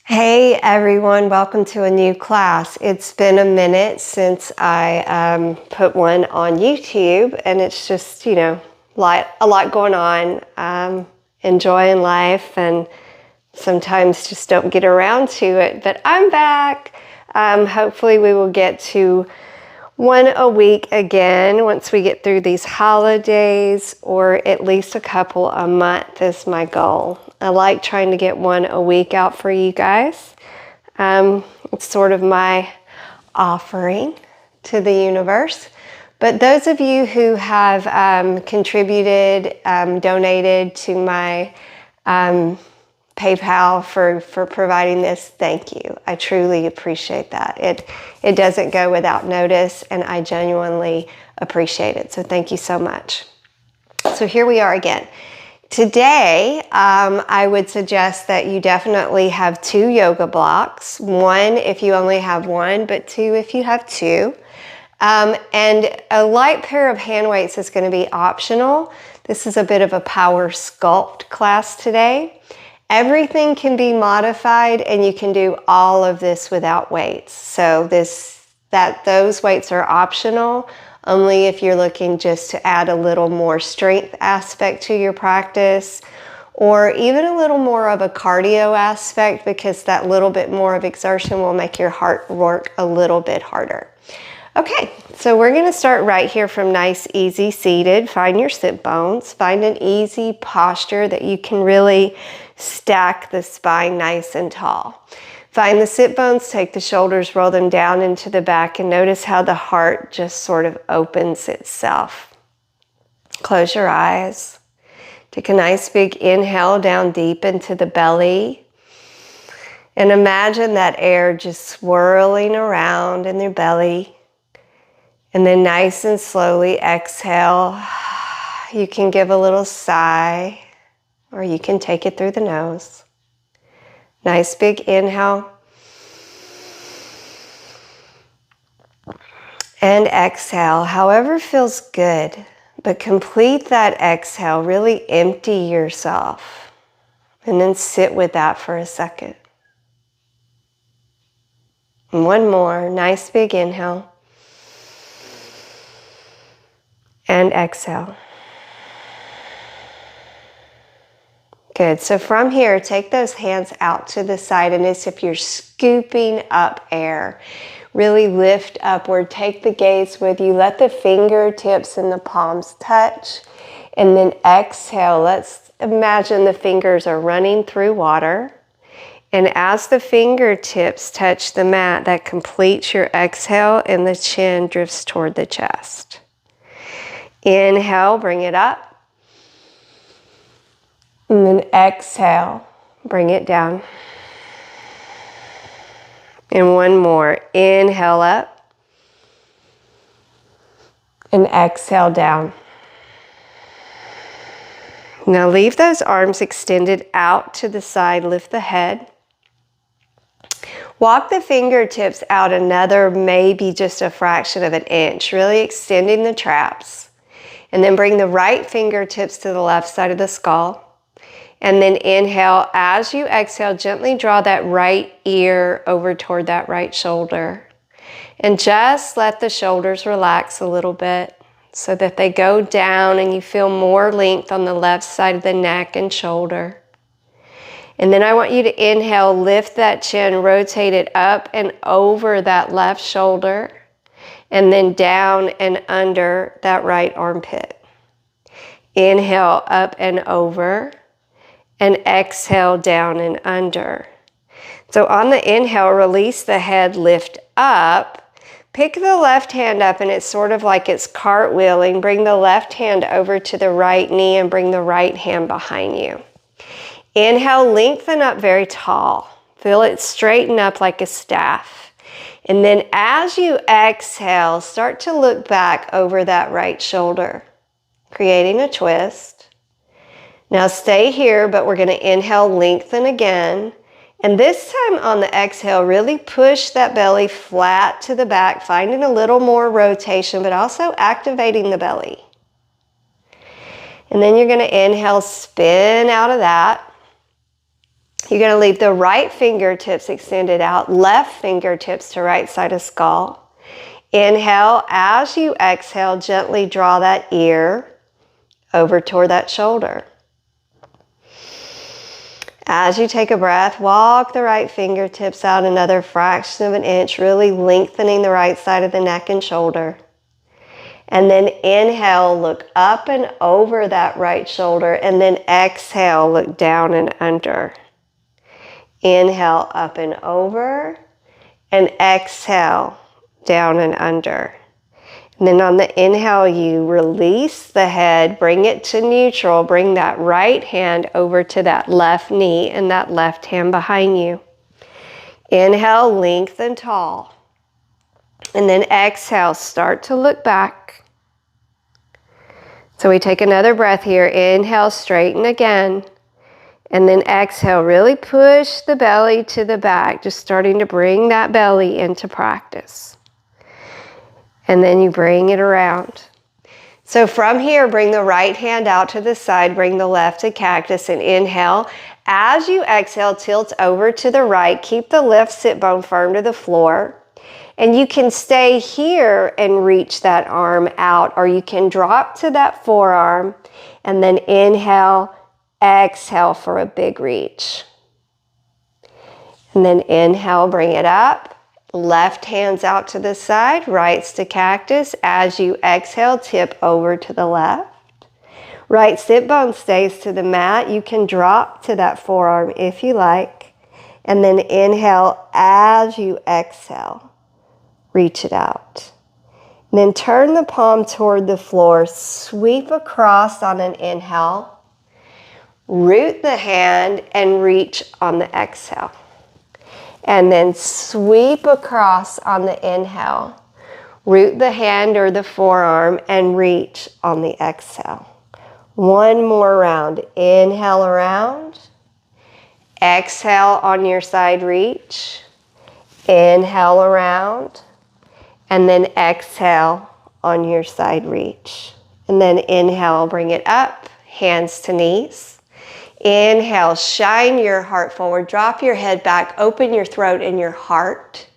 Hey everyone, welcome to a new class. It's been a minute since I put one on YouTube, and it's just, a lot going on, enjoying life, and sometimes just don't get around to it. But I'm back. Hopefully we will get to one a week again once we get through these holidays, or at least a couple a month is my goal. I like trying to get one a week out for you guys. It's sort of my offering to the universe. But those of you who have contributed, donated to my PayPal for providing this, thank you. I truly appreciate that. It doesn't go without notice, and I genuinely appreciate it. So thank you so much. So here we are again. Today, I would suggest that you definitely have 2 yoga blocks. 1 if you only have 1, but 2 if you have 2. And a light pair of hand weights is going to be optional. This is a bit of a power sculpt class today. Everything can be modified, and you can do all of this without weights. So those weights are optional only if you're looking just to add a little more strength aspect to your practice, or even a little more of a cardio aspect, because that little bit more of exertion will make your heart work a little bit harder. Okay, so we're going to start right here from nice, easy seated. Find your sit bones. Find an easy posture that you can really stack the spine nice and tall. Find the sit bones, take the shoulders, roll them down into the back, and notice how the heart just sort of opens itself. Close your eyes. Take a nice big inhale down deep into the belly. And imagine that air just swirling around in your belly. And then nice and slowly exhale. You can give a little sigh, or you can take it through the nose. Nice big inhale. And exhale, however feels good. But complete that exhale, really empty yourself. And then sit with that for a second. And one more, nice big inhale. And exhale. Good. So from here, take those hands out to the side, and as if you're scooping up air. Really lift upward. Take the gaze with you. Let the fingertips and the palms touch. And then exhale. Let's imagine the fingers are running through water. And as the fingertips touch the mat, that completes your exhale, and the chin drifts toward the chest. Inhale, bring it up. And then exhale, bring it down. And one more. Inhale up. And exhale down. Now leave those arms extended out to the side. Lift the head. Walk the fingertips out another, maybe just a fraction of an inch, really extending the traps. And then bring the right fingertips to the left side of the skull. And then inhale. As you exhale, gently draw that right ear over toward that right shoulder. And just let the shoulders relax a little bit so that they go down and you feel more length on the left side of the neck and shoulder. And then I want you to inhale, lift that chin, rotate it up and over that left shoulder, and then down and under that right armpit. Inhale, up and over. And exhale, down and under. So on the inhale, release the head, lift up. Pick the left hand up, and it's sort of like it's cartwheeling. Bring the left hand over to the right knee and bring the right hand behind you. Inhale, lengthen up very tall. Feel it straighten up like a staff. And then as you exhale, start to look back over that right shoulder, creating a twist. Now stay here, but we're going to inhale, lengthen again. And this time on the exhale, really push that belly flat to the back, finding a little more rotation, but also activating the belly. And then you're going to inhale, spin out of that. You're going to leave the right fingertips extended out, left fingertips to right side of skull. Inhale. As you exhale, gently draw that ear over toward that shoulder. As you take a breath, walk the right fingertips out another fraction of an inch, really lengthening the right side of the neck and shoulder. And then inhale, look up and over that right shoulder, and then exhale, look down and under. Inhale, up and over, and exhale, down and under. And then on the inhale, you release the head, bring it to neutral, bring that right hand over to that left knee and that left hand behind you. Inhale, lengthen tall. And then exhale, start to look back. So we take another breath here. Inhale, straighten again. And then exhale, really push the belly to the back, just starting to bring that belly into practice. And then you bring it around. So from here, bring the right hand out to the side, bring the left to cactus, and inhale. As you exhale, tilt over to the right. Keep the left sit bone firm to the floor. And you can stay here and reach that arm out, or you can drop to that forearm and then inhale, exhale for a big reach. And then inhale, bring it up. Left hand's out to the side, right's to cactus. As you exhale, tip over to the left. Right sit bone stays to the mat. You can drop to that forearm if you like. And then inhale as you exhale. Reach it out. And then turn the palm toward the floor. Sweep across on an inhale. Root the hand and reach on the exhale. And then sweep across on the inhale. Root the hand or the forearm and reach on the exhale. One more round. Inhale around. Exhale on your side reach. Inhale around. And then exhale on your side reach. And then inhale, bring it up, hands to knees. Inhale, shine your heart forward, drop your head back, open your throat and your heart.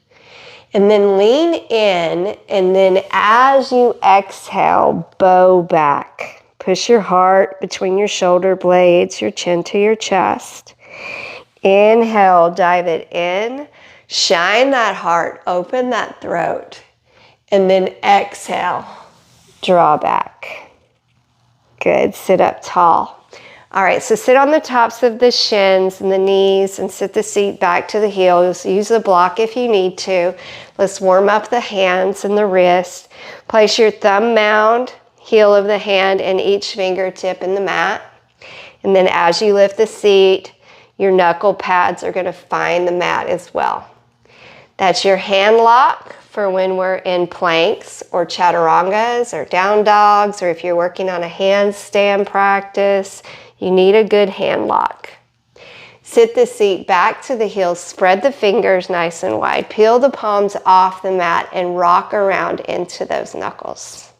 And then lean in, and then as you exhale, bow back. Push your heart between your shoulder blades, your chin to your chest. Inhale, dive it in, shine that heart, open that throat. And then exhale, draw back. Good, sit up tall. All right, so sit on the tops of the shins and the knees and sit the seat back to the heels. Use the block if you need to. Let's warm up the hands and the wrist. Place your thumb mound, heel of the hand, and each fingertip in the mat. And then as you lift the seat, your knuckle pads are going to find the mat as well. That's your hand lock for when we're in planks or chaturangas or down dogs, or if you're working on a handstand practice, you need a good hand lock. Sit the seat back to the heels, spread the fingers nice and wide, peel the palms off the mat and rock around into those knuckles.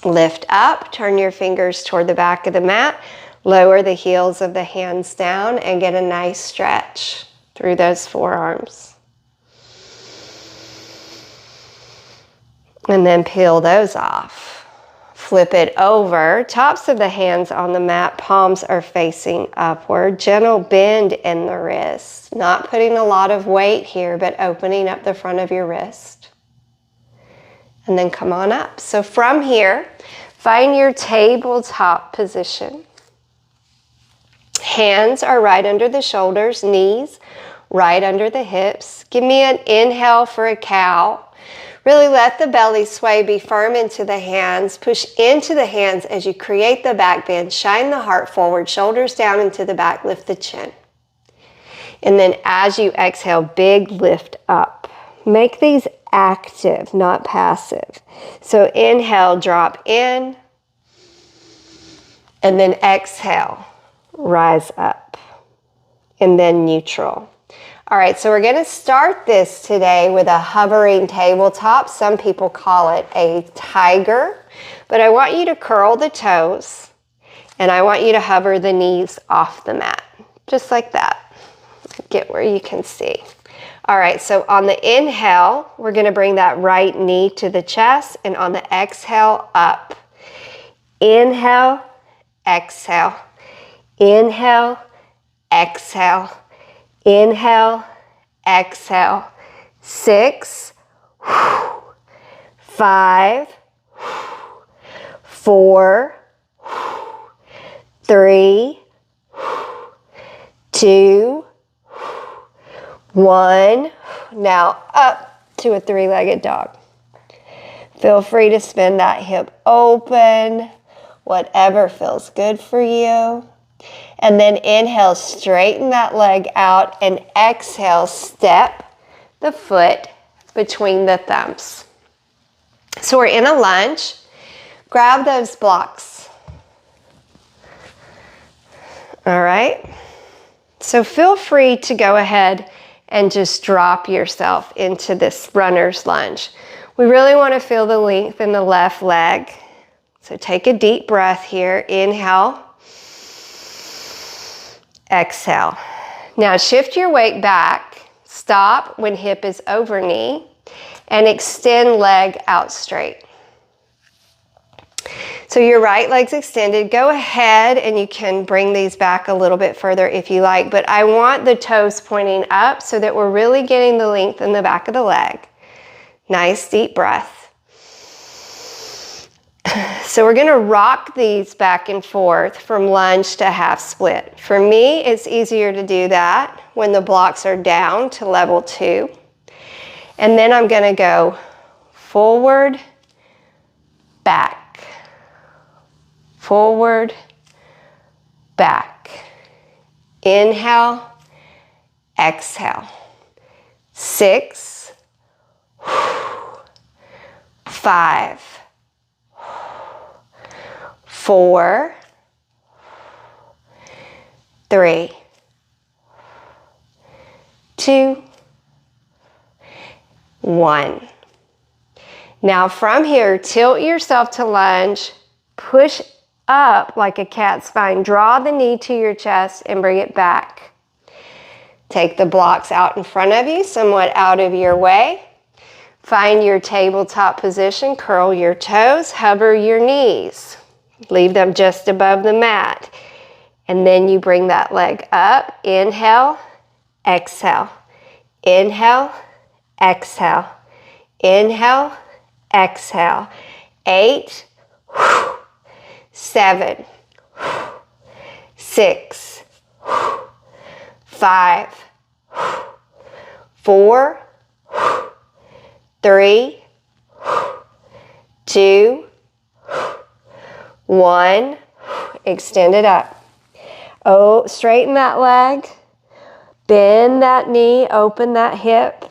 Lift up, turn your fingers toward the back of the mat, lower the heels of the hands down and get a nice stretch through those forearms. And then peel those off. Flip it over, tops of the hands on the mat, palms are facing upward. Gentle bend in the wrist. Not putting a lot of weight here, but opening up the front of your wrist. And then come on up. So from here, find your tabletop position. Hands are right under the shoulders, knees right under the hips. Give me an inhale for a cow. Really let the belly sway, be firm into the hands. Push into the hands as you create the back bend. Shine the heart forward, shoulders down into the back, lift the chin. And then as you exhale, big lift up. Make these active, not passive. So inhale, drop in. And then exhale, rise up. And then neutral. All right, so we're going to start this today with a hovering tabletop. Some people call it a tiger, but I want you to curl the toes And I want you to hover the knees off the mat, just like that. Get where you can see. All right, so on the inhale, we're gonna bring that right knee to the chest, and on the exhale, up. Inhale, exhale. Inhale, exhale. Inhale, exhale. 6, 5, 4, 3, 2, 1. Now up to a three-legged dog. Feel free to spin that hip open, whatever feels good for you. And then inhale, straighten that leg out, and exhale, step the foot between the thumbs. So we're in a lunge. Grab those blocks. All right. So feel free to go ahead and just drop yourself into this runner's lunge. We really want to feel the length in the left leg. So take a deep breath here. Inhale. Exhale. Now shift your weight back. Stop when hip is over knee and extend leg out straight. So your right leg's extended. Go ahead and you can bring these back a little bit further if you like, but I want the toes pointing up so that we're really getting the length in the back of the leg. Nice deep breath. So we're gonna rock these back and forth from lunge to half split. For me, it's easier to do that when the blocks are down to level 2. And then I'm gonna go forward, back, forward, back. Inhale, exhale. 6, 5, 4, 3, 2, 1. Now from here, tilt yourself to lunge, push up like a cat spine, draw the knee to your chest and bring it back. Take the blocks out in front of you, somewhat out of your way. Find your tabletop position, curl your toes, hover your knees. Leave them just above the mat. And then you bring that leg up. Inhale, exhale. Inhale, exhale. Inhale, exhale. 8, 7, 6, 5, 4, 3, 2, 1. Extend it up. Oh, straighten that leg. Bend that knee, open that hip.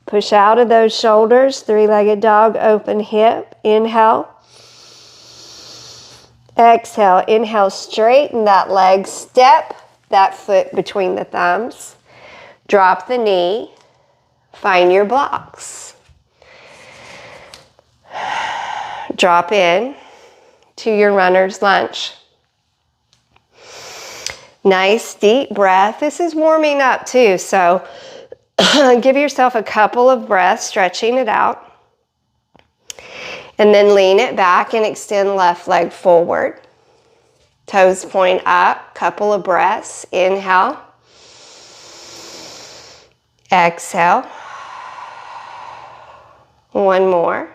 Push out of those shoulders. Three-legged dog, open hip. Inhale. Exhale. Inhale, straighten that leg. Step that foot between the thumbs. Drop the knee. Find your blocks. Drop in to your runner's lunge. Nice deep breath. This is warming up too, so give yourself a couple of breaths, stretching it out. And then lean it back and extend left leg forward. Toes point up, couple of breaths. Inhale. Exhale. One more.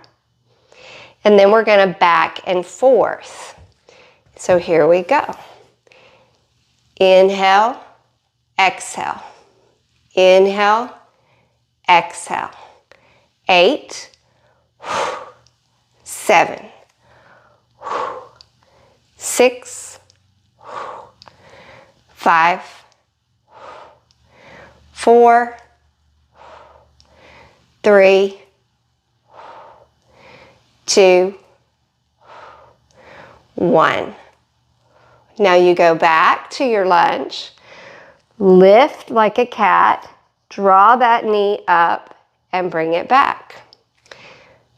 And then we're going to back and forth. So here we go. Inhale, exhale. Inhale, exhale. 8, 7, 6, 5, 4, 3, 2, 1. Now you go back to your lunge, lift like a cat, draw that knee up and bring it back.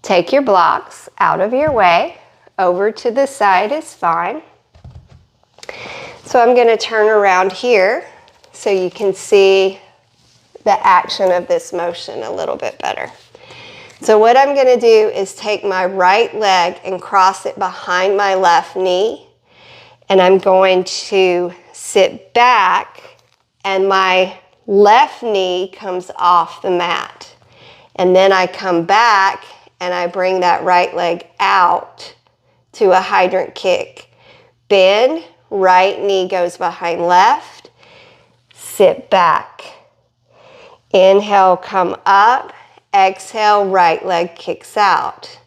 Take your blocks out of your way, over to the side is fine. So I'm going to turn around here so you can see the action of this motion a little bit better. So what I'm going to do is take my right leg and cross it behind my left knee, and I'm going to sit back and my left knee comes off the mat. And then I come back and I bring that right leg out to a hydrant kick. Bend, right knee goes behind left, sit back. Inhale, come up. Exhale, right leg kicks out.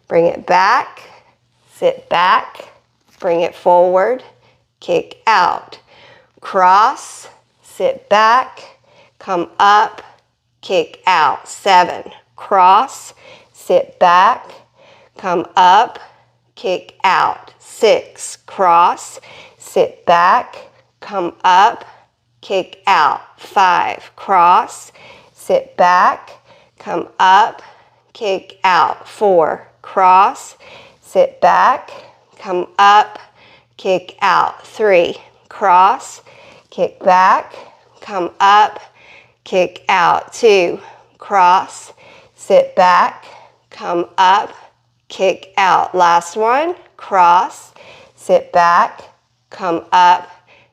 Bring it back, sit back, bring it forward, kick out. Cross, sit back, come up, kick out. 7. Cross, sit back, come up, kick out. 6. Cross, sit back, come up, kick out. 5. Cross, sit back, come up, kick out. 4. Cross, sit back, come up, kick out. 3. Cross, kick back, come up, kick out. 2. Cross, sit back, come up, kick out. Last one. Cross, sit back, come up.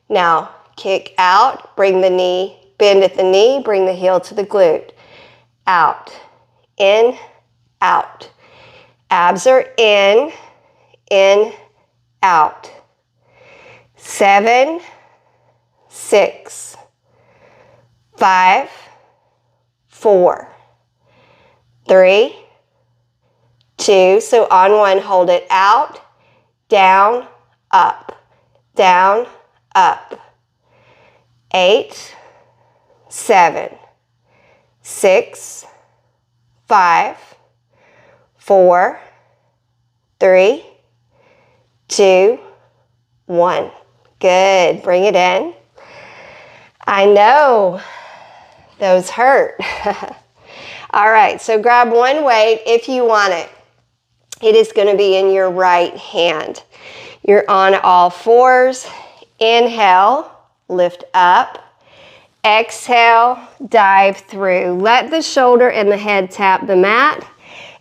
Now kick out, bring the knee, bend at the knee, bring the heel to the glute. Out, in, out. Abs are in, out. 7, 6, 5, 4, 3, 2. So on 1, hold it out, down, up, down, up. 8, 7, 6, 5, 4, 3, 2, 1. Good. Bring it in. I know those hurt. All right, so grab one weight if you want it. It is going to be in your right hand. You're on all fours. Inhale, lift up. Exhale, dive through. Let the shoulder and the head tap the mat,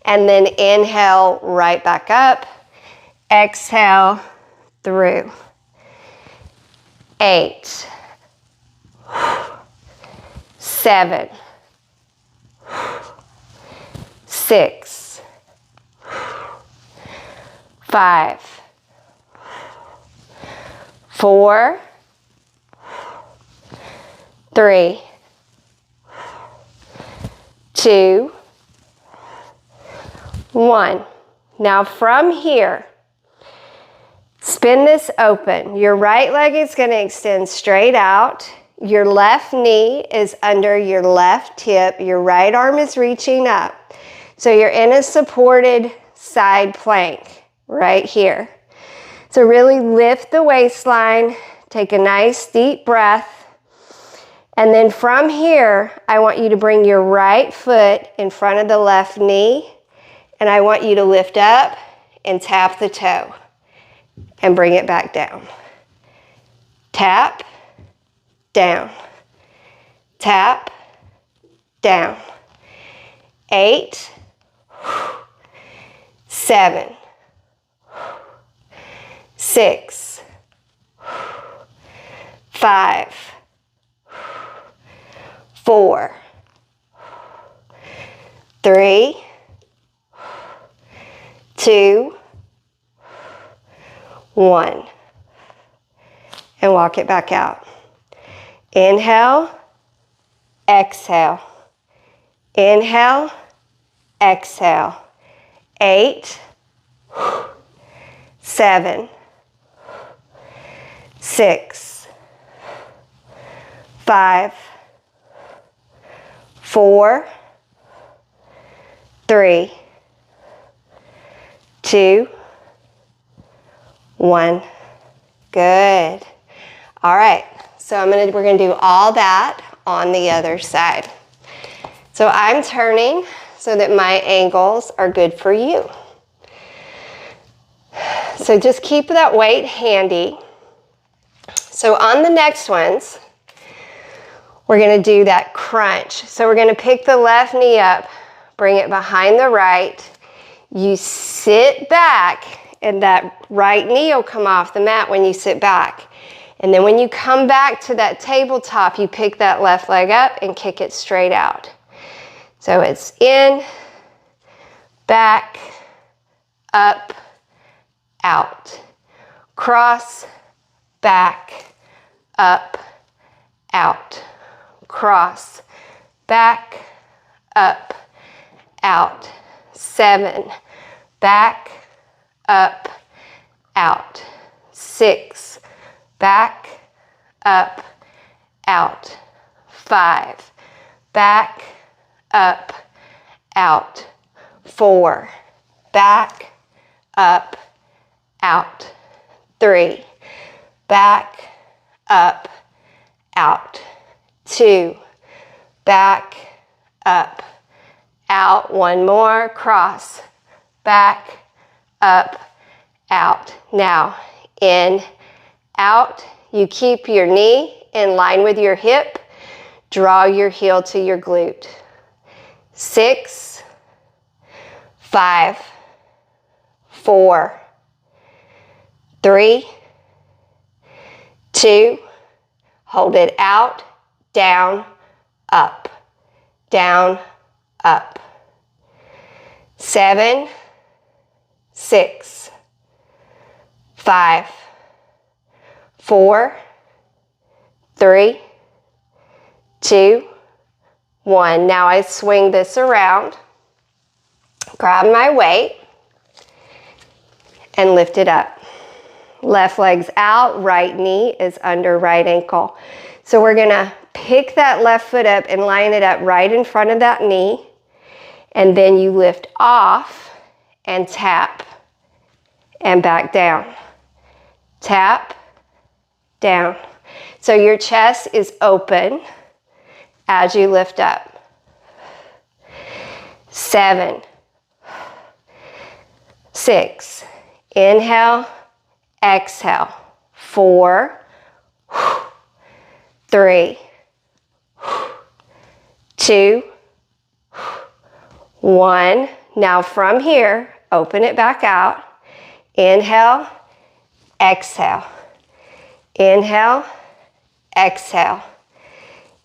and then inhale right back up. Exhale through. 8, 7, 6, 5, 4, 3, 2, 1. Now from here, spin this open. Your right leg is going to extend straight out. Your left knee is under your left hip. Your right arm is reaching up. So you're in a supported side plank right here. So really lift the waistline. Take a nice deep breath. And then from here, I want you to bring your right foot in front of the left knee. And I want you to lift up and tap the toe. And bring it back down. Tap, down. Tap, down. 8, 7, 6, 5, 4, 3, 2, 1. And walk it back out. Inhale, exhale. Inhale, exhale. 8, 7, 6, 5, 4, 3, 2, 1. Good. All right. So we're going to do all that on the other side. So I'm turning so that my angles are good for you. So just keep that weight handy. So on the next ones, we're going to do that crunch. So we're going to pick the left knee up, bring it behind the right. You sit back, and that right knee will come off the mat when you sit back. And then when you come back to that tabletop, you pick that left leg up and kick it straight out. So it's in, back, up, out. Cross, back, up, out. Cross, back, up, out. 7, back, up, out. 6, back, up, out. 5, back, up, out. 4, back, up, out. 3, back, up, out. 2, back, up, out. 1 more, cross, back, up, out. Now, in, out. You keep your knee in line with your hip. Draw your heel to your glute. 6, 5, 4, 3, 2, hold it out, down, up, down, up. 7, 6, 5, 4, 3, 2, 1. Now I swing this around, grab my weight, and lift it up. Left leg's out, right knee is under right ankle. So we're gonna pick that left foot up and line it up right in front of that knee. And then you lift off and tap and back down. Tap, down. So your chest is open as you lift up. 7, 6, inhale, exhale. 4, 3, 2, 1. Now from here, open it back out. Inhale, exhale. Inhale, exhale.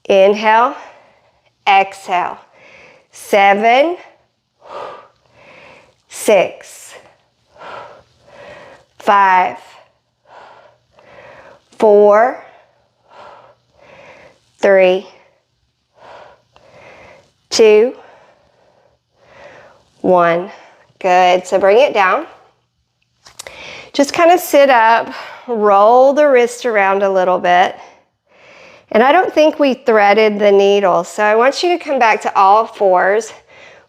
Inhale, exhale. 7, 6, 5, 4, 3, 2, 1. Good. So bring it down. Just kind of sit up, roll the wrist around a little bit. And I don't think we threaded the needle, so I want you to come back to all fours.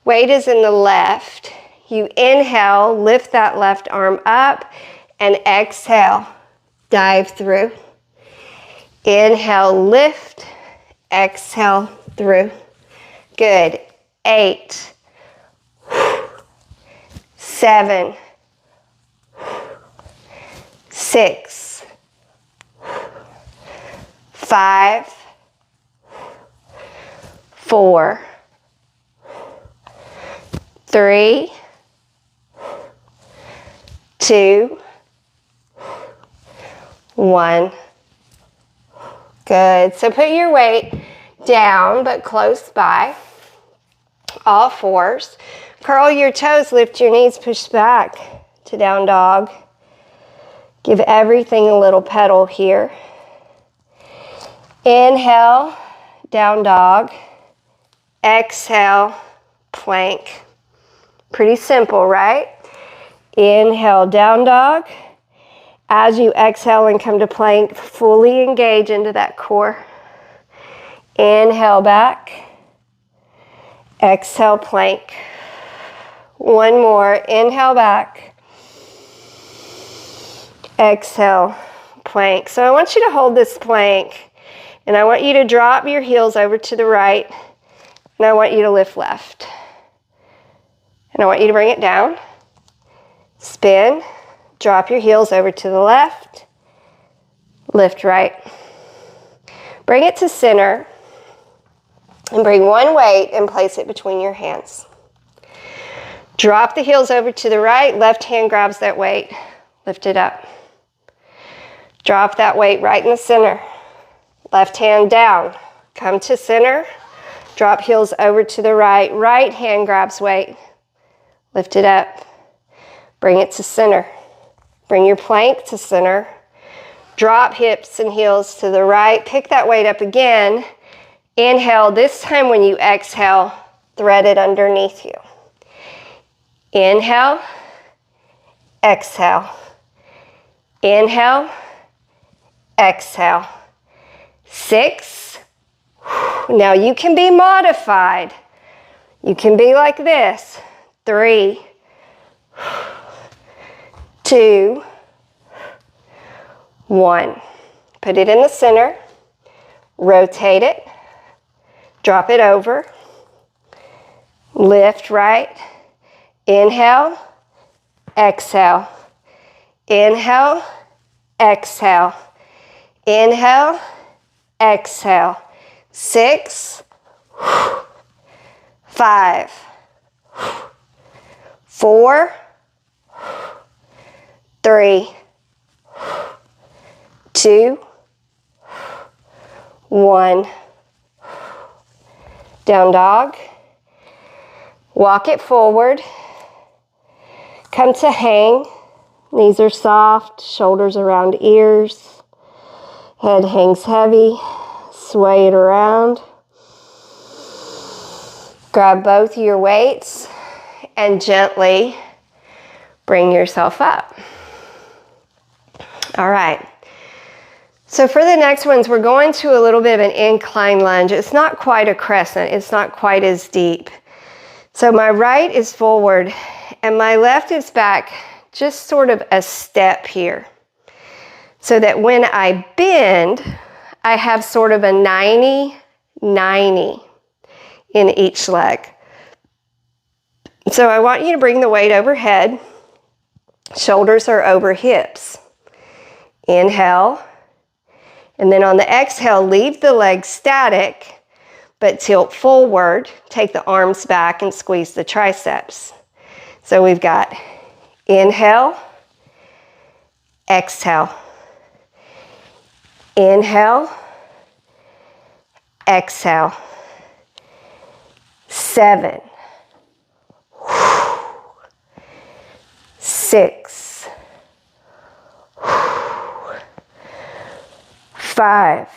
Weight is in the left. You inhale, lift that left arm up, and exhale, dive through. Inhale, lift, exhale, through. Good. 8, 7, 6, 5, 4, 3, 2, 1. Good. So put your weight down but close by. All fours. Curl your toes, lift your knees, push back to down dog. Give everything a little pedal here. Inhale, down dog. Exhale, plank. Pretty simple, right? Inhale, down dog. As you exhale and come to plank, fully engage into that core. Inhale back. Exhale, plank. One more. Inhale back. Exhale, plank. So I want you to hold this plank. And I want you to drop your heels over to the right. And I want you to lift left. And I want you to bring it down. Spin. Drop your heels over to the left. Lift right. Bring it to center and bring one weight and place it between your hands. Drop the heels over to the right. Left hand grabs that weight. Lift it up. Drop that weight right in the center. Left hand down. Come to center. Drop heels over to the right. Right hand grabs weight. Lift it up. Bring it to center. Bring your plank to center. Drop hips and heels to the right. Pick that weight up again. Inhale. This time when you exhale, thread it underneath you. Inhale. Exhale. Inhale. Exhale. 6. Now you can be modified. You can be like this. 3, 2, 1. Put it in the center. Rotate it. Drop it over. Lift right. Inhale. Exhale. Inhale. Exhale. Inhale. Exhale. 6, 5, 4, 3, 2, 1. Down dog. Walk it forward. Come to hang. Knees are soft, shoulders around ears. Head hangs heavy. Sway it around. Grab both your weights and gently bring yourself up. All right. So for the next ones, we're going to a little bit of an incline lunge. It's not quite a crescent. It's not quite as deep. So my right is forward and my left is back, just sort of a step here. So that when I bend, I have sort of a 90-90 in each leg. So I want you to bring the weight overhead. Shoulders are over hips. Inhale. And then on the exhale, leave the legs static, but tilt forward. Take the arms back and squeeze the triceps. So we've got inhale, exhale. Inhale, exhale. 7, 6, 5,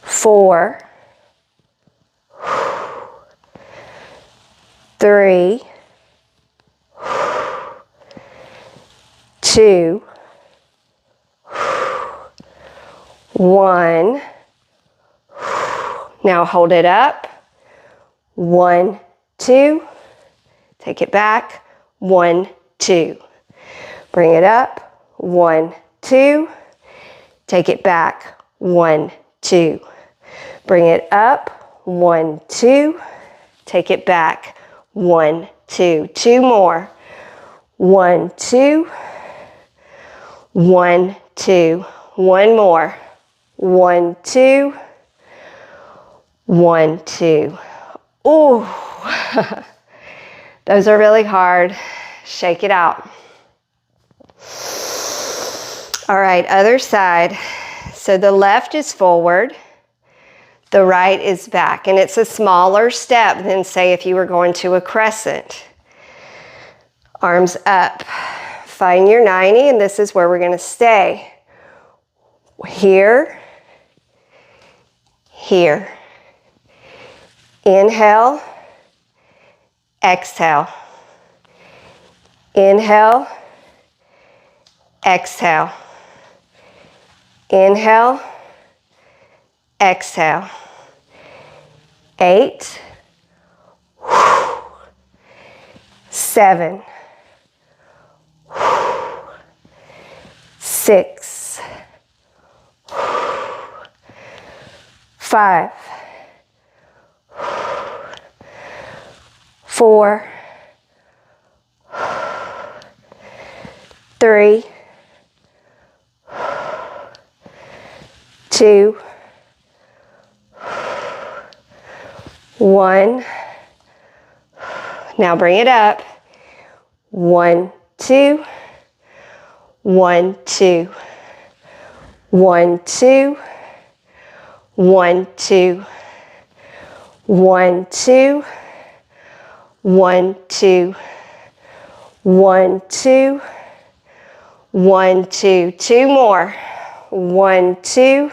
4, 3, 2, 1. Now hold it up. 1, 2. Take it back. 1, 2. Bring it up. 1, 2. Take it back. 1, 2. Bring it up. 1, 2. Take it back. 1, 2. 2 more. 1, 2. 1, 2. 1 more. 1, 2. 1, 2. Ooh. Those are really hard. Shake it out. All right, other side. So the left is forward. The right is back. And it's a smaller step than, say, if you were going to a crescent. Arms up. Find your 90, and this is where we're going to stay. Here. Here. Inhale. Exhale. Inhale. Exhale. Inhale. Exhale. 8. 7. 6. 5. 4. 3. 2, 1. Now bring it up. 1, 2, 1, 2, 1, 2, 1, 2, 1, 2, 1, 2, 1, 2, 1, 2. 2 more. 1, 2,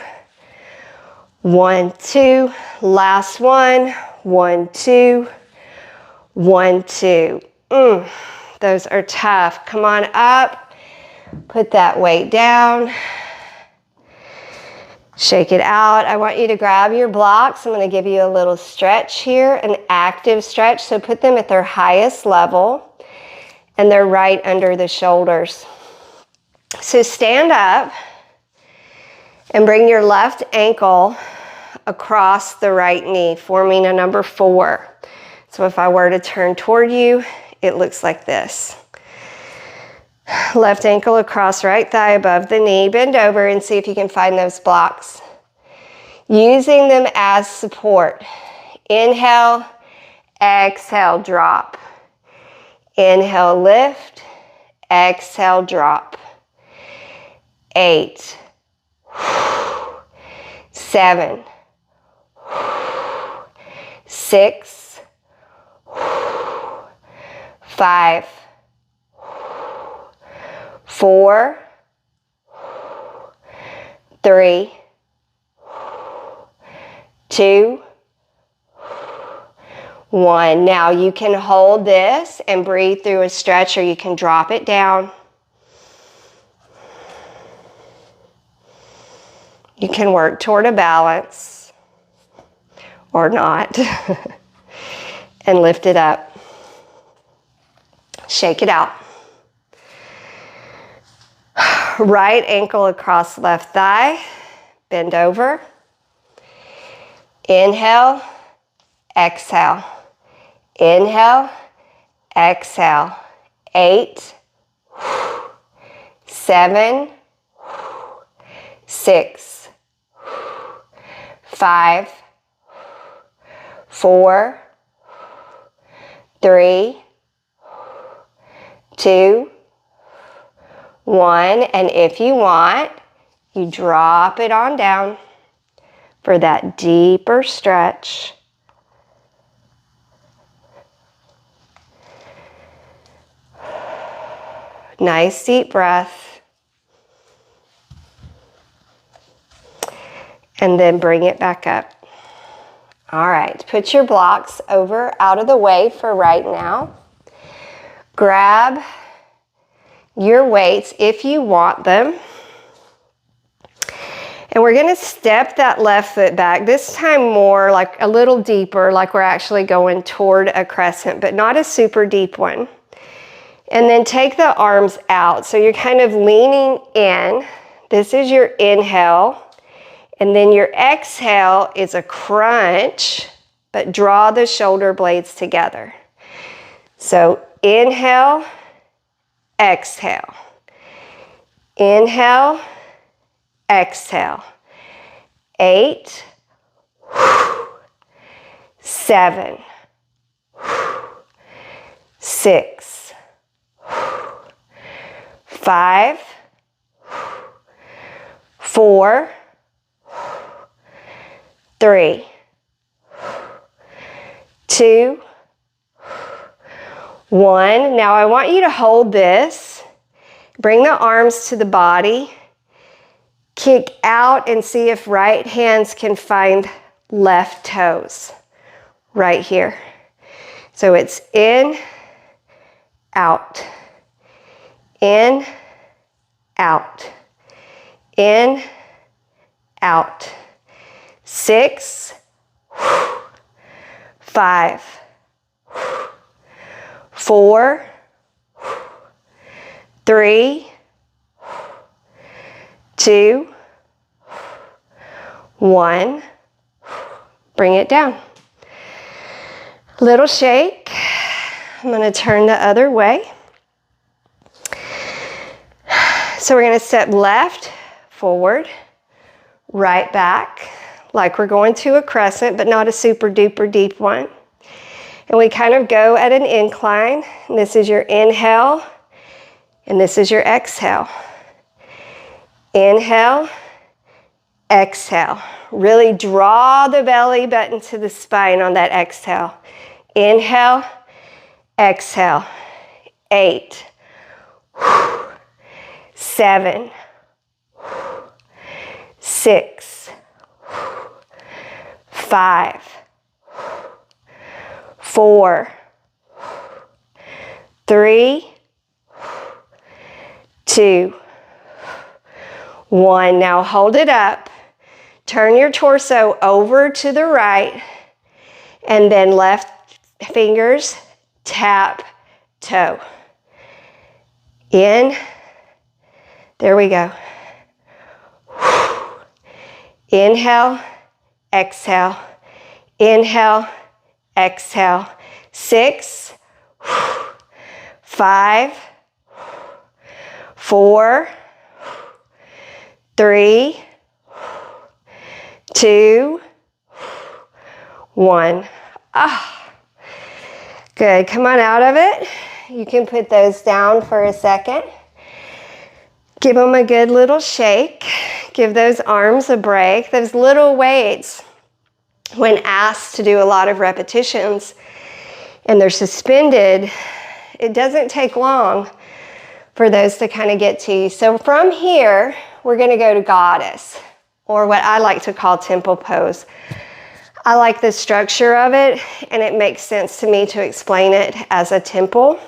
1, 2. Last one. 1, 2, 1, 2. Those are tough. Come on up. Put that weight down. Shake it out. I want you to grab your blocks. I'm going to give you a little stretch here, an active stretch. So put them at their highest level, and they're right under the shoulders. So stand up and bring your left ankle across the right knee, forming a number 4. So if I were to turn toward you, it looks like this. Left ankle across right thigh above the knee. Bend over and see if you can find those blocks. Using them as support. Inhale, exhale, drop. Inhale, lift. Exhale, drop. 8, 7, 6, 5, 4, 3, 2, 1. Now you can hold this and breathe through a stretch, or you can drop it down. You can work toward a balance or not and lift it up. Shake it out. Right ankle across left thigh. Bend over. Inhale, exhale. Inhale, exhale. 8, 7, 6, 5, 4, 3, 2, 1. And if you want, you drop it on down for that deeper stretch. Nice deep breath. And then bring it back up. All right, put your blocks over out of the way for right now. Grab your weights if you want them. And we're going to step that left foot back, this time more like a little deeper, like we're actually going toward a crescent, but not a super deep one. And then take the arms out. So you're kind of leaning in. This is your inhale. And then your exhale is a crunch, but draw the shoulder blades together. So inhale, exhale. Inhale, exhale. 8, 7, 6, 5, 4, 3, 2, 1. Now I want you to hold this. Bring the arms to the body. Kick out and see if right hands can find left toes. Right here. So it's in, out. In, out. In, out. 6, 5, 4, 3, 2, 1. Bring it down. Little shake. I'm going to turn the other way. So we're going to step left, forward, right back, like we're going to a crescent, but not a super duper deep one. And we kind of go at an incline. And this is your inhale, and this is your exhale. Inhale, exhale. Really draw the belly button to the spine on that exhale. Inhale, exhale. 8, 7, 6, 5, 4, 3, 2, 1. Now hold it up. Turn your torso over to the right, and then left fingers tap toe. In. There we go. Inhale, exhale. Inhale, exhale. 6, 5, 4, 3, 2, 1. Ah, good. Come on out of it. You can put those down for a second. Give them a good little shake. Give those arms a break. Those little weights, when asked to do a lot of repetitions and they're suspended, it doesn't take long for those to kind of get to you. So from here, we're going to go to goddess, or what I like to call temple pose. I like the structure of it, and it makes sense to me to explain it as a temple.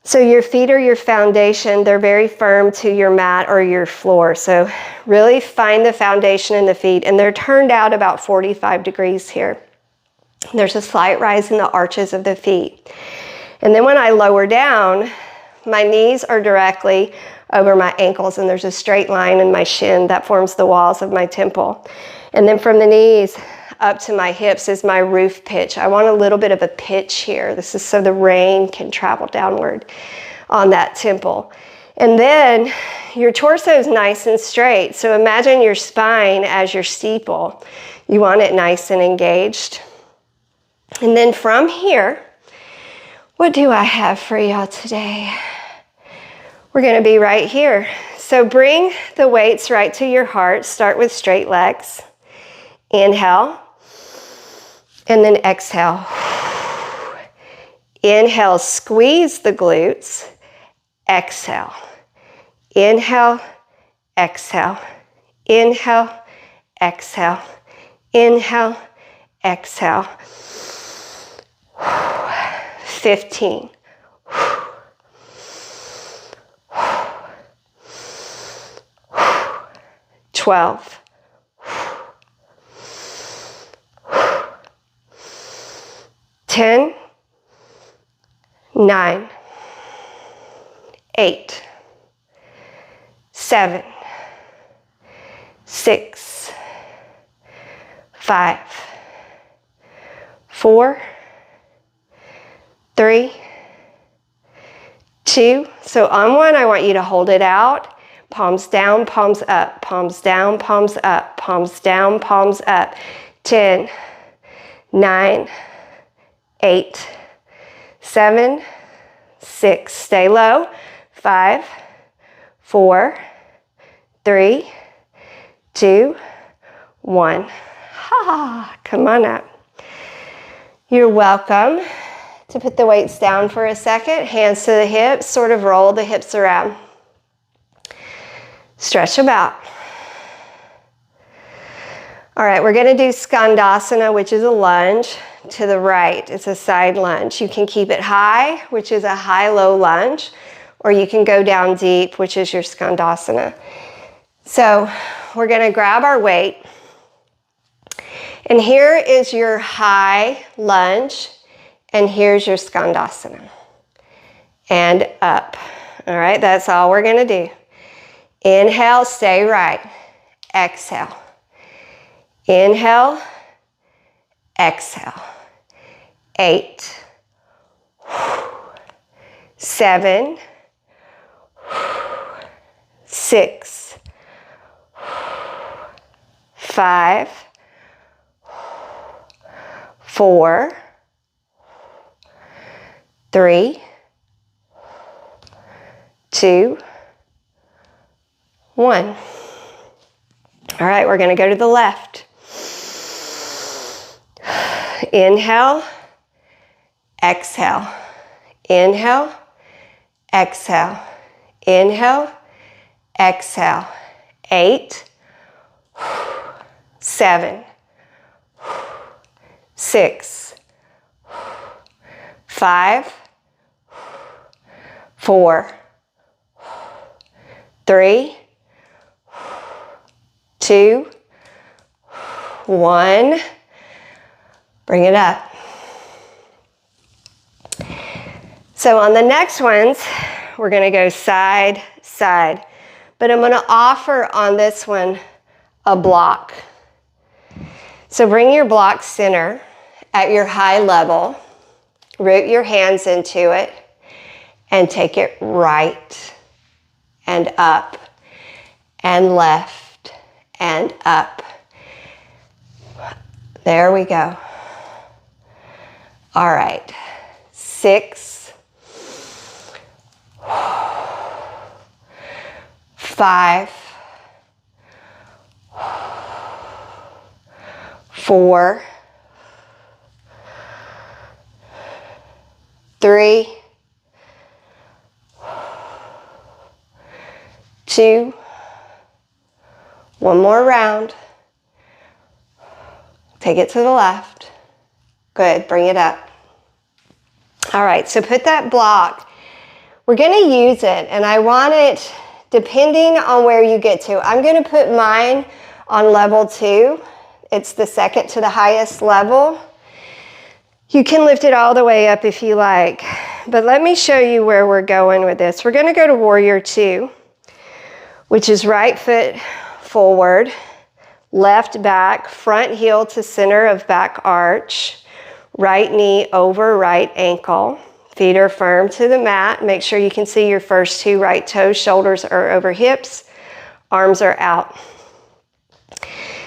So your feet are your foundation. They're very firm to your mat or your floor. So really find the foundation in the feet, and they're turned out about 45 degrees here. There's a slight rise in the arches of the feet. And then when I lower down, my knees are directly over my ankles, and there's a straight line in my shin that forms the walls of my temple. And then from the knees up to my hips is my roof pitch. I want a little bit of a pitch here. This is so the rain can travel downward on that temple. And then your torso is nice and straight. So imagine your spine as your steeple. You want it nice and engaged. And then from here, what do I have for y'all today? We're going to be right here. So bring the weights right to your heart. Start with straight legs. Inhale. And then exhale. Inhale, squeeze the glutes. Exhale. Inhale, exhale. Inhale, exhale. Inhale, exhale. 15. 12. 10, 9, 8, 7, 6, 5, 4, 3, 2. So on one, I want you to hold it out. Palms down, palms up, palms down, palms up, palms down, palms up. 10, 9, 8, 7, 6. Stay low. 5, 4, 3, 2, 1. Ha! Come on up. You're welcome to put the weights down for a second. Hands to the hips. Sort of roll the hips around. Stretch them out. All right, we're going to do Skandasana, which is a lunge to the right. It's a side lunge. You can keep it high, which is a high-low lunge, or you can go down deep, which is your Skandasana. So we're going to grab our weight. And here is your high lunge, and here's your Skandasana. And up. All right, that's all we're going to do. Inhale, stay right. Exhale. Inhale, exhale. 8, 7, 6, 5, 4, 3, 2, 1. All right, we're going to go to the left. Inhale, exhale. Inhale, exhale. Inhale, exhale. 8, 7, 6, 5, 4, 3, 2, 1. Bring it up. So on the next ones, we're going to go side, side. But I'm going to offer on this one a block. So bring your block center at your high level. Root your hands into it and take it right and up and left and up. There we go. All right. 6, 5, 4, 3, 2, one more round. Take it to the left. Good, bring it up. All right, so put that block. We're going to use it, and I want it depending on where you get to. I'm going to put mine on level 2. It's the second to the highest level. You can lift it all the way up if you like, but let me show you where we're going with this. We're going to go to Warrior 2, which is right foot forward, left back, front heel to center of back arch, right knee over right ankle. Feet are firm to the mat. Make sure you can see your first 2 right toes. Shoulders are over hips. Arms are out.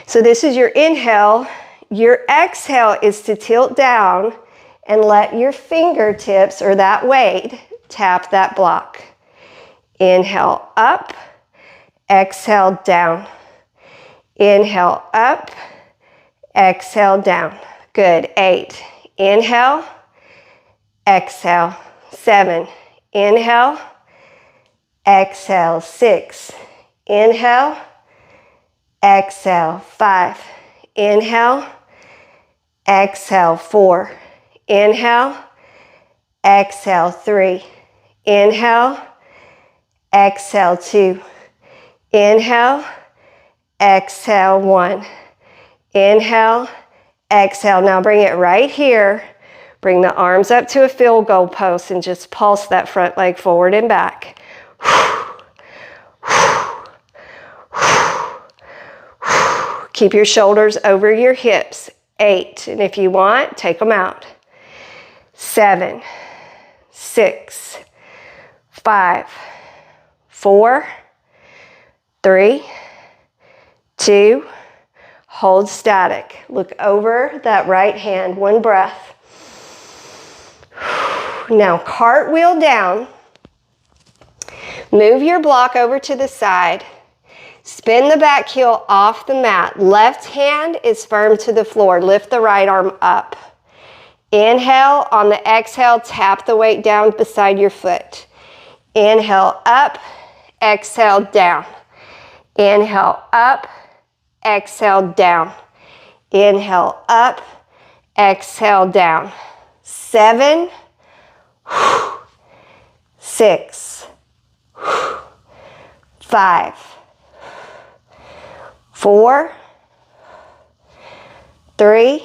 So this is your inhale. Your exhale is to tilt down and let your fingertips or that weight tap that block. Inhale up, exhale down. Inhale up, exhale down. Good. 8. Inhale, exhale. 7. Inhale, exhale. 6. Inhale, exhale. 5. Inhale, exhale. 4. Inhale, exhale. 3. Inhale, exhale. 2. Inhale, exhale. 1. Inhale, exhale. Now bring it right here. Bring the arms up to a field goal post and just pulse that front leg forward and back. Keep your shoulders over your hips. 8. And if you want, take them out. 7, 6, 5, 4, 3, 2, hold static. Look over that right hand. 1 breath. Now cartwheel down. Move your block over to the side. Spin the back heel off the mat. Left hand is firm to the floor. Lift the right arm up. Inhale. On the exhale, tap the weight down beside your foot. Inhale up, exhale down. Inhale up, exhale down. Inhale up, exhale down. 7, 6, 5, 4, 3,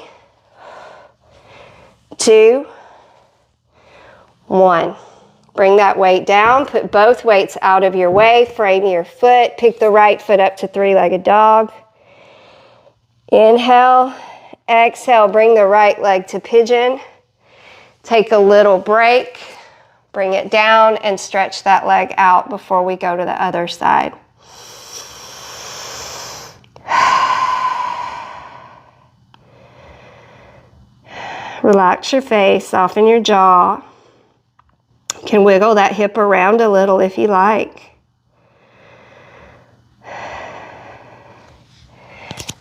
2, 1. Bring that weight down. Put both weights out of your way. Frame your foot. Pick the right foot up to 3-legged dog. Inhale, exhale. Bring the right leg to pigeon. Take a little break. Bring it down and stretch that leg out before we go to the other side. Relax your face, soften your jaw. You can wiggle that hip around a little if you like.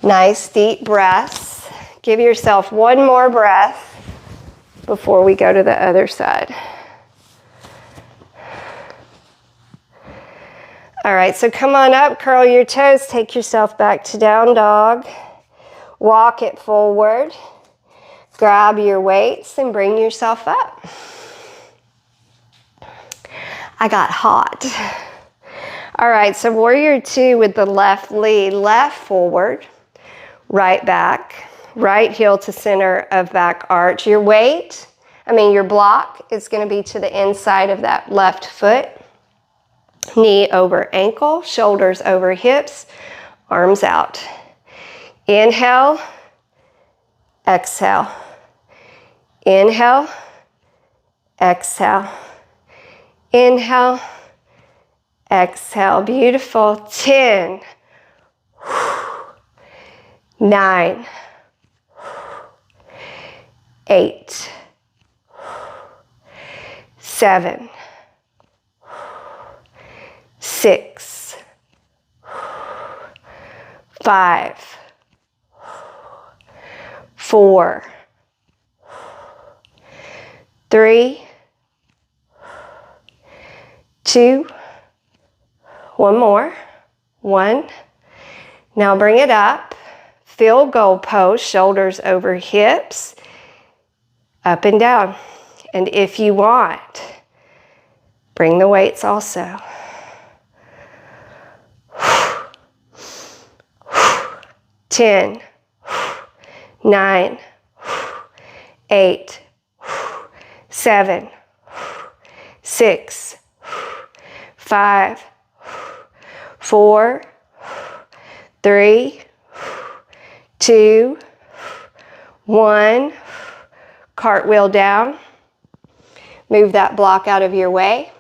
Nice deep breaths. Give yourself one more breath before we go to the other side. All right, so come on up, curl your toes, take yourself back to down dog. Walk it forward. Grab your weights and bring yourself up. I got hot. All right, so warrior two with the left lead, left forward, right back, right heel to center of back arch. Your block is going to be to the inside of that left foot. Knee over ankle, shoulders over hips, arms out. Inhale, exhale. Inhale, exhale. Inhale, exhale. Beautiful. 10, 9, 8, 7, 6, 5, 4, 3, 2, one more, 1. Now bring it up, feel goal pose, shoulders over hips, up and down. And if you want, bring the weights also. 10, 9, 8, 7, 6, 5, 4, 3, 2, 1. Cartwheel down. Move that block out of your way.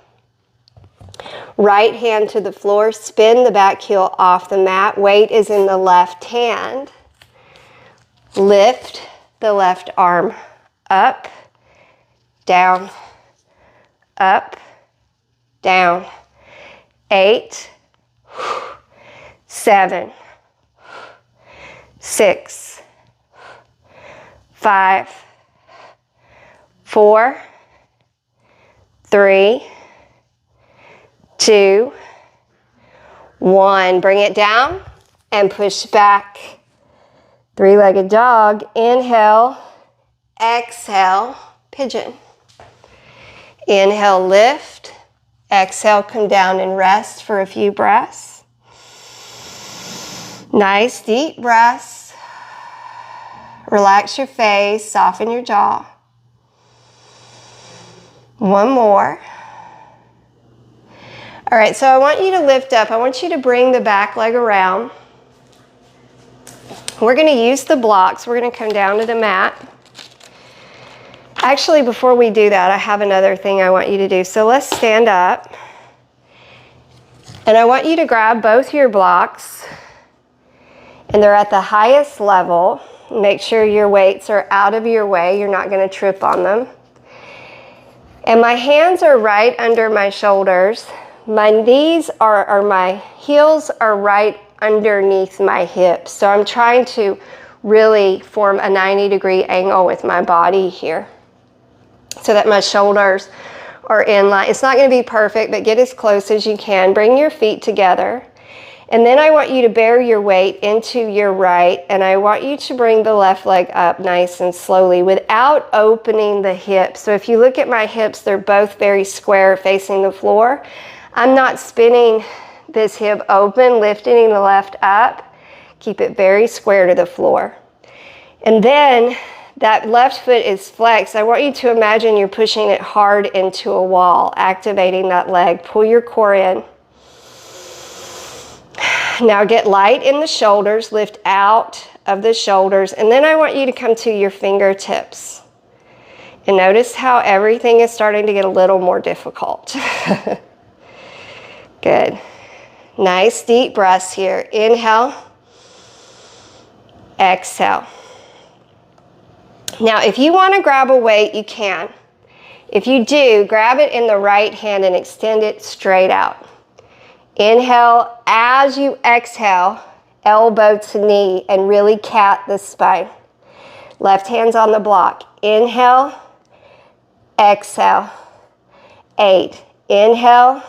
Right hand to the floor. Spin the back heel off the mat. Weight is in the left hand. Lift the left arm up, down, up, down. 8, 7, 6, 5, 4, 3, 2, 1. Bring it down and push back. Three-legged dog. Inhale, exhale, pigeon. Inhale, lift. Exhale, come down and rest for a few breaths. Nice deep breaths. Relax your face, soften your jaw. One more. All right, so I want you to lift up. I want you to bring the back leg around. We're going to use the blocks. We're going to come down to the mat. Actually, before we do that, I have another thing I want you to do. So let's stand up. And I want you to grab both your blocks. And they're at the highest level. Make sure your weights are out of your way. You're not going to trip on them. And my hands are right under my shoulders. My knees my heels are right underneath my hips. So I'm trying to really form a 90-degree angle with my body here so that my shoulders are in line. It's not going to be perfect, but get as close as you can. Bring your feet together. And then I want you to bear your weight into your right, and I want you to bring the left leg up nice and slowly without opening the hips. So if you look at my hips, they're both very square facing the floor. I'm not spinning this hip open, lifting the left up. Keep it very square to the floor. And then that left foot is flexed. I want you to imagine you're pushing it hard into a wall, activating that leg. Pull your core in. Now get light in the shoulders, lift out of the shoulders, and then I want you to come to your fingertips. And notice how everything is starting to get a little more difficult. Good. Nice deep breaths here. Inhale, exhale. Now, if you want to grab a weight, you can. If you do, grab it in the right hand and extend it straight out. Inhale. As you exhale, elbow to knee and really cat the spine. Left hand's on the block. Inhale. Exhale. 8. Inhale.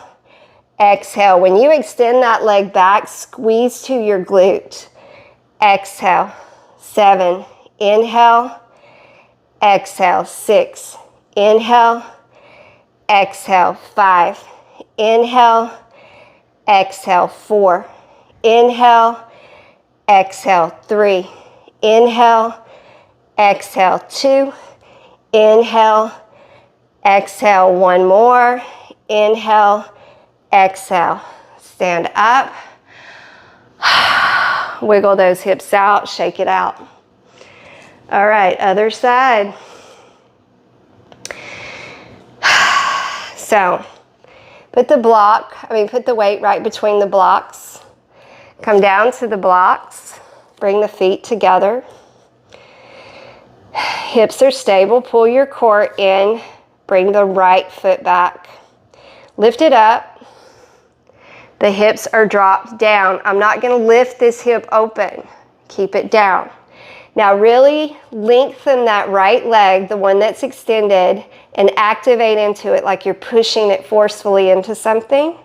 Exhale. When you extend that leg back, squeeze to your glute. Exhale. 7. Inhale. Exhale. 6. Inhale. Exhale. 5. Inhale. Exhale. 4. Inhale. Exhale. 3. Inhale. Exhale. 2. Inhale. Exhale. One more. Inhale. Exhale. Stand up. Wiggle those hips out. Shake it out. All right, other side. So, put the weight right between the blocks. Come down to the blocks. Bring the feet together. Hips are stable. Pull your core in. Bring the right foot back. Lift it up. The hips are dropped down. I'm not going to lift this hip open. Keep it down. Now really lengthen that right leg, the one that's extended, and activate into it like you're pushing it forcefully into something.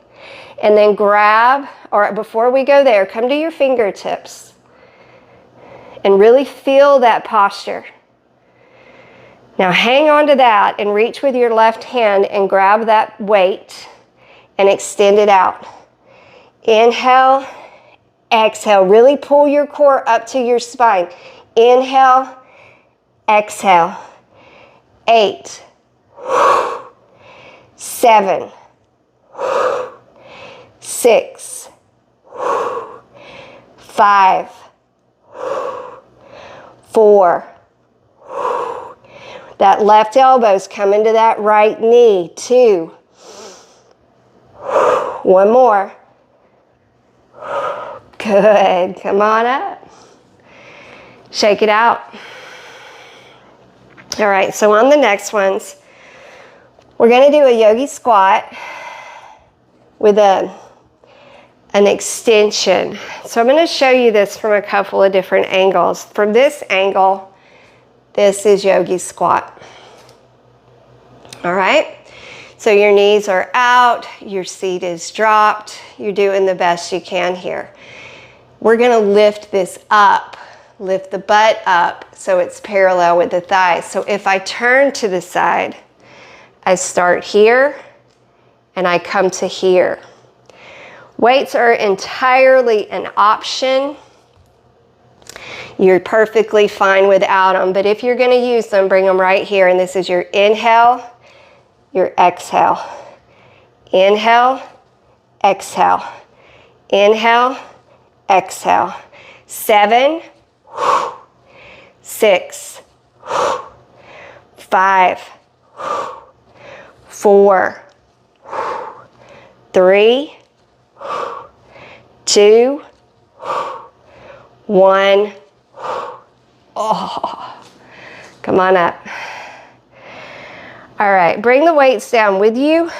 And then grab, or before we go there, come to your fingertips and really feel that posture. Now hang on to that and reach with your left hand and grab that weight and extend it out. Inhale, exhale. Really pull your core up to your spine. Inhale, exhale. 8, 7, 6, 5, 4. That left elbow's coming to that right knee. 2. One more. Good. Come on up. Shake it out. All right, so on the next ones, we're going to do a yogi squat with an extension. So I'm going to show you this from a couple of different angles. From this angle, this is yogi squat. All right, so your knees are out, your seat is dropped, you're doing the best you can here. We're going to lift this up, lift the butt up so it's parallel with the thighs. So if I turn to the side, I start here and I come to here. Weights are entirely an option. You're perfectly fine without them, but if you're going to use them, bring them right here. And this is your inhale, your exhale. Inhale, exhale. Inhale, exhale. 7, 6, 5, 4, 3, 2, 1. Oh, come on up. All right, bring the weights down with you.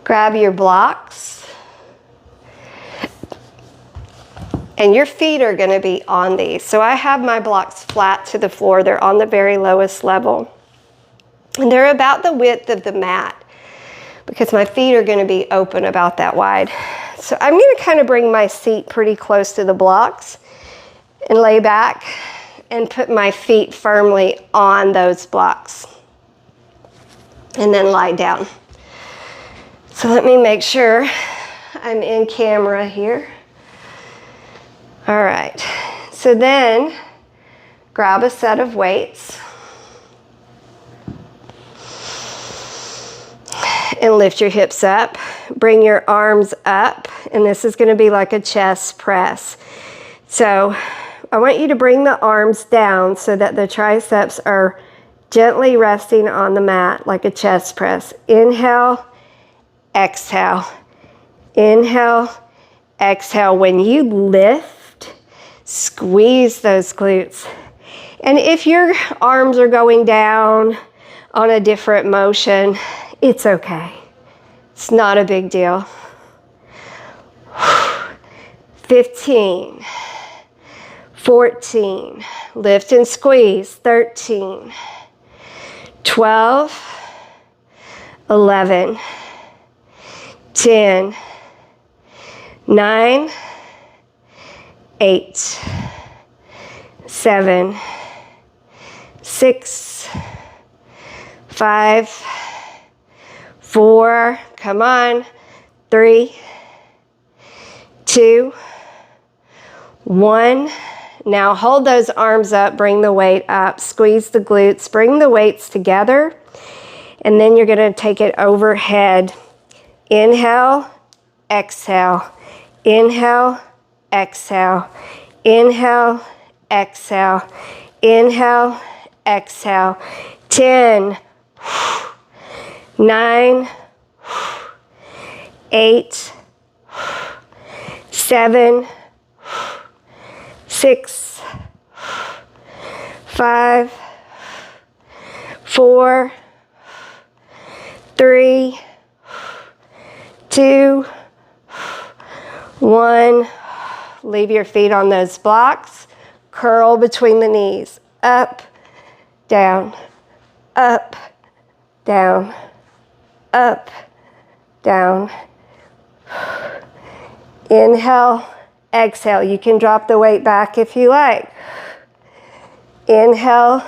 Grab your blocks. And your feet are going to be on these. So I have my blocks flat to the floor. They're on the very lowest level. And they're about the width of the mat because my feet are going to be open about that wide. So I'm going to kind of bring my seat pretty close to the blocks and lay back and put my feet firmly on those blocks. And then lie down. So let me make sure I'm in camera here. All right, so then grab a set of weights and lift your hips up. Bring your arms up, and this is going to be like a chest press. So I want you to bring the arms down so that the triceps are gently resting on the mat like a chest press. Inhale, exhale. Inhale, exhale. When you lift, Squeeze those glutes. And if your arms are going down on a different motion, it's okay. It's not a big deal. 15, 14, lift and squeeze, 13, 12, 11, 10, 9, 8, 7, 6, 5, 4, come on, 3, 2, 1. Now hold those arms up, bring the weight up, squeeze the glutes, bring the weights together, and then you're going to take it overhead. Inhale, exhale, inhale, exhale, inhale, exhale, inhale, exhale. 10, 9, 8, 7, 6, 5, 4, 3, 2, 1. Leave your feet on those blocks. Curl between the knees. Up, down, up, down, up, down. Inhale, exhale. You can drop the weight back if you like. Inhale,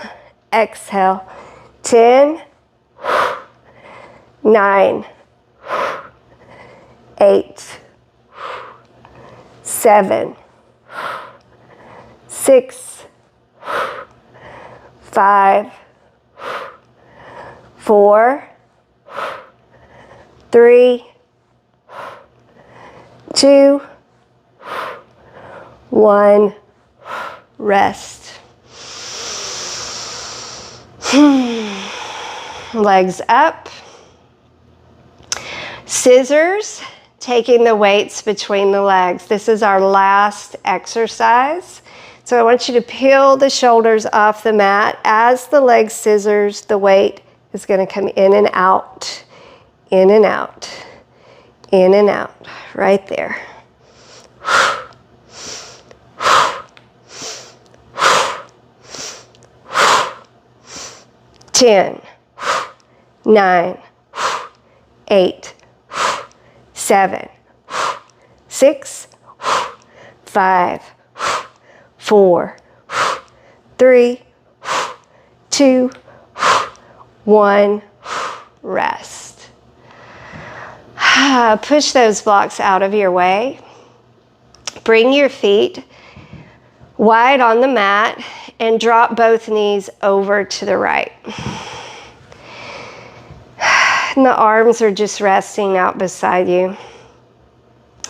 exhale. 10, 9, 8, 7, 6, 5, 4, 3, 2, 1. Rest. Legs up. Scissors, taking the weights between the legs. This is our last exercise. So I want you to peel the shoulders off the mat. As the leg scissors, the weight is going to come in and out, in and out, in and out, right there. 10, 9, 8, 7, 6, 5, 4, 3, 2, 1. Rest. Push those blocks out of your way. Bring your feet wide on the mat and drop both knees over to the right. And the arms are just resting out beside you.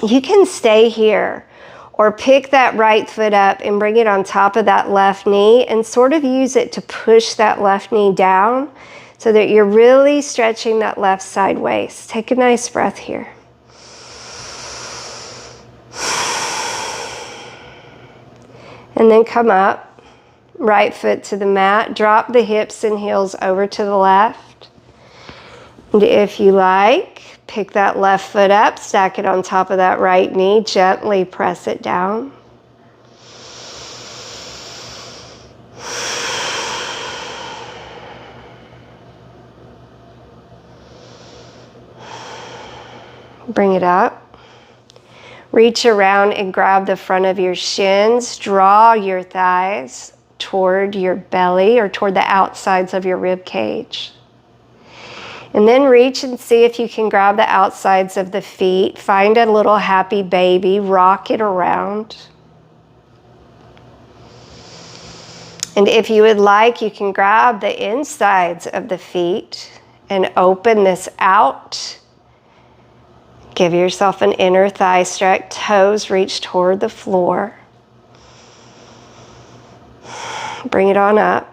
You can stay here or pick that right foot up and bring it on top of that left knee and sort of use it to push that left knee down so that you're really stretching that left side waist. Take a nice breath here. And then come up, right foot to the mat. Drop the hips and heels over to the left. And if you like, pick that left foot up, stack it on top of that right knee, gently press it down. Bring it up. Reach around and grab the front of your shins. Draw your thighs toward your belly or toward the outsides of your rib cage. And then reach and see if you can grab the outsides of the feet. Find a little happy baby. Rock it around. And if you would like, you can grab the insides of the feet and open this out. Give yourself an inner thigh stretch. Toes reach toward the floor. Bring it on up.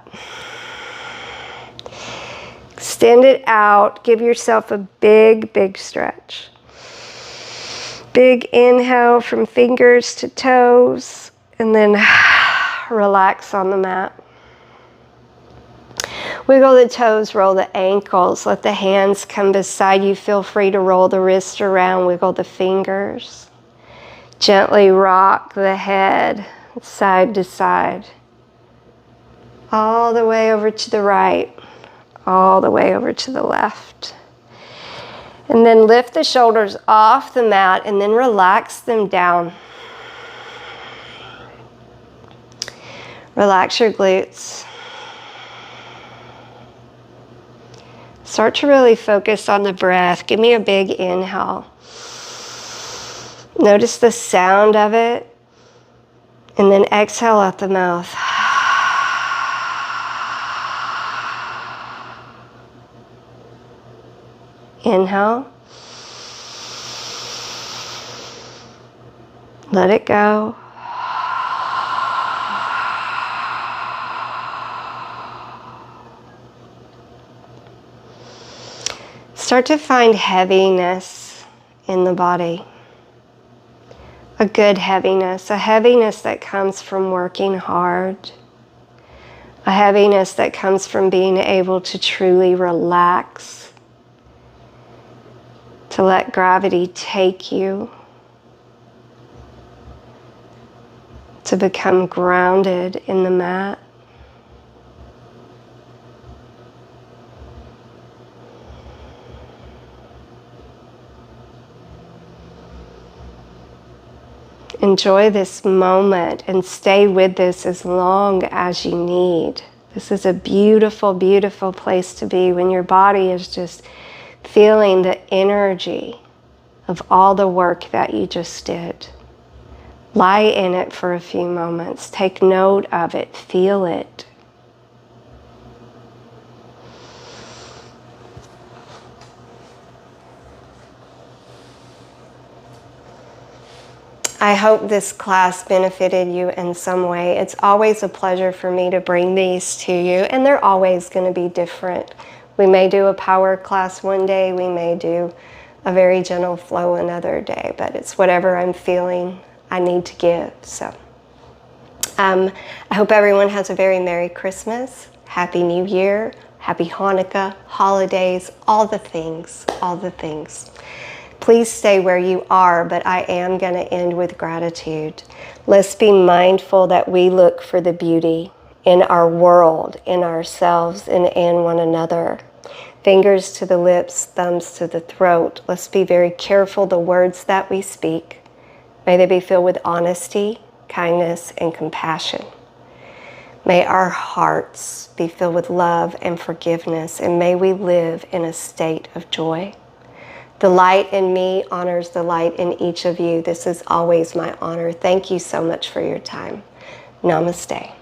Extend it out. Give yourself a big, big stretch. Big inhale from fingers to toes. And then relax on the mat. Wiggle the toes, roll the ankles. Let the hands come beside you. Feel free to roll the wrist around, wiggle the fingers. Gently rock the head side to side. All the way over to the right, all the way over to the left. And then lift the shoulders off the mat and then relax them down. Relax your glutes. Start to really focus on the breath. Give me a big inhale. Notice the sound of it. And then exhale out the mouth. Inhale. Let it go. Start to find heaviness in the body. A good heaviness, a heaviness that comes from working hard. A heaviness that comes from being able to truly relax. To let gravity take you. To become grounded in the mat. Enjoy this moment and stay with this as long as you need. This is a beautiful, beautiful place to be when your body is just feeling the energy of all the work that you just did. Lie in it for a few moments. Take note of it. Feel it. I hope this class benefited you in some way. It's always a pleasure for me to bring these to you, and they're always going to be different. We may do a power class one day, we may do a very gentle flow another day, but it's whatever I'm feeling I need to give. So I hope everyone has a very Merry Christmas, Happy New Year, Happy Hanukkah, holidays, all the things, all the things. Please stay where you are, but I am going to end with gratitude. Let's be mindful that we look for the beauty in our world, in ourselves, and in one another. Fingers to the lips, thumbs to the throat. Let's be very careful the words that we speak. May they be filled with honesty, kindness, and compassion. May our hearts be filled with love and forgiveness, and may we live in a state of joy. The light in me honors the light in each of you. This is always my honor. Thank you so much for your time. Namaste.